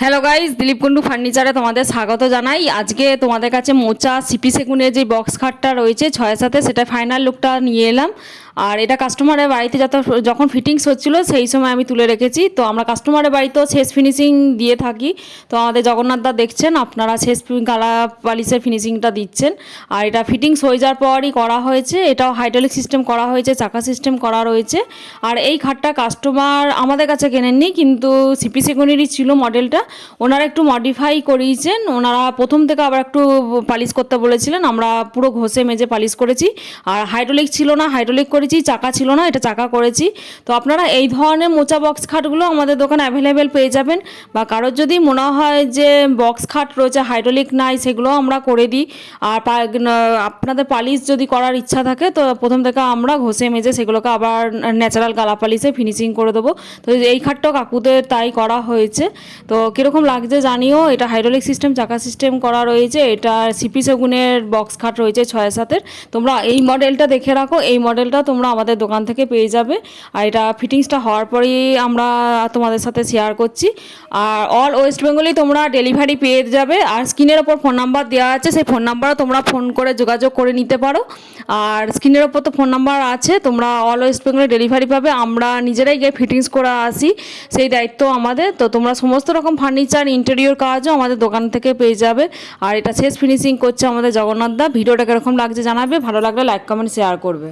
Hello guys, Dilip Kundu ফার্নিচারে তোমাদের স্বাগত জানাই। আজকে তোমাদের কাছে মোচা সিপি সেগুনের যে বক্স খাটটা রয়েছে 6-7, সেটা ফাইনাল লুকটা নিয়ে এলাম। আর এটা কাস্টমারের বাড়িতে যখন ফিটিংস হচ্ছিলো সেই সময় আমি তুলে রেখেছি। তো আমরা কাস্টমারের বাড়িতেও শেষ ফিনিশিং দিয়ে থাকি। তো আমাদের জগন্নাথদা দেখছেন, আপনারা শেষ কালা পালিশের ফিনিশিংটা দিচ্ছেন। আর এটা ফিটিংস হয়ে যাওয়ার পরই করা হয়েছে। এটাও হাইড্রোলিক সিস্টেম করা হয়েছে, চাকা সিস্টেম করা রয়েছে। আর এই খাটটা কাস্টমার আমাদের কাছে কেনেননি, কিন্তু সিপি সেগুনেরই ছিল মডেলটা। ওনারা একটু মডিফাই করিয়েছেন। ওনারা প্রথম থেকে আবার একটু পালিশ করতে বলেছিলেন, আমরা পুরো ঘষে মেজে পালিশ করেছি। আর হাইড্রোলিক ছিল না, হাইড্রোলিক করেছি। চাকা ছিল না, এটা চাকা করেছি। তো আপনারা এই ধরনের মোচা বক্স খাটগুলো আমাদের দোকানে অ্যাভেলেবেল পেয়ে যাবেন। বা কারোর যদি মনে হয় যে বক্স খাট রয়েছে হাইড্রোলিক নাই, সেগুলোও আমরা করে দিই। আর আপনাদের পালিশ যদি করার ইচ্ছা থাকে তো প্রথম থেকে আমরা ঘষে মেজে সেগুলোকে আবার ন্যাচারাল গালা পালিশে ফিনিশিং করে দেবো। তো এই খাটটাও কাকুদের তাই করা হয়েছে। তো কীরকম লাগছে জানিও। এটা হাইড্রোলিক সিস্টেম, চাকা সিস্টেম করা রয়েছে। এটা সিপি সেগুনের বক্স খাট রয়েছে 6-7। তোমরা এই মডেলটা দেখে রাখো, এই মডেলটা তোমরা আমাদের দোকান থেকে পেয়ে যাবে। আর এটা ফিটিংসটা হওয়ার পরেই আমরা তোমাদের সাথে শেয়ার করছি। আর অল ওয়েস্ট বেঙ্গলেই তোমরা ডেলিভারি পেয়ে যাবে। আর স্ক্রিনের ওপর ফোন নাম্বার দেওয়া আছে, সেই ফোন নাম্বারও তোমরা ফোন করে যোগাযোগ করে নিতে পারো। আর স্ক্রিনের ওপর তো ফোন নাম্বার আছে, তোমরা অল ওয়েস্ট বেঙ্গলে ডেলিভারি পাবে। আমরা নিজেরাই গিয়ে ফিটিংস করে আসি, সেই দায়িত্ব আমাদের। তো তোমরা সমস্ত রকম ফার্নিচার, ইন্টেরিয়র কাজও আমাদের দোকান থেকে পেয়ে যাবে। আর এটা শেষ ফিনিশিং করছে আমাদের জগন্নাথদা। ভিডিওটা কীরকম লাগছে জানাবে, ভালো লাগলে লাইক কমেন্ট শেয়ার করবে।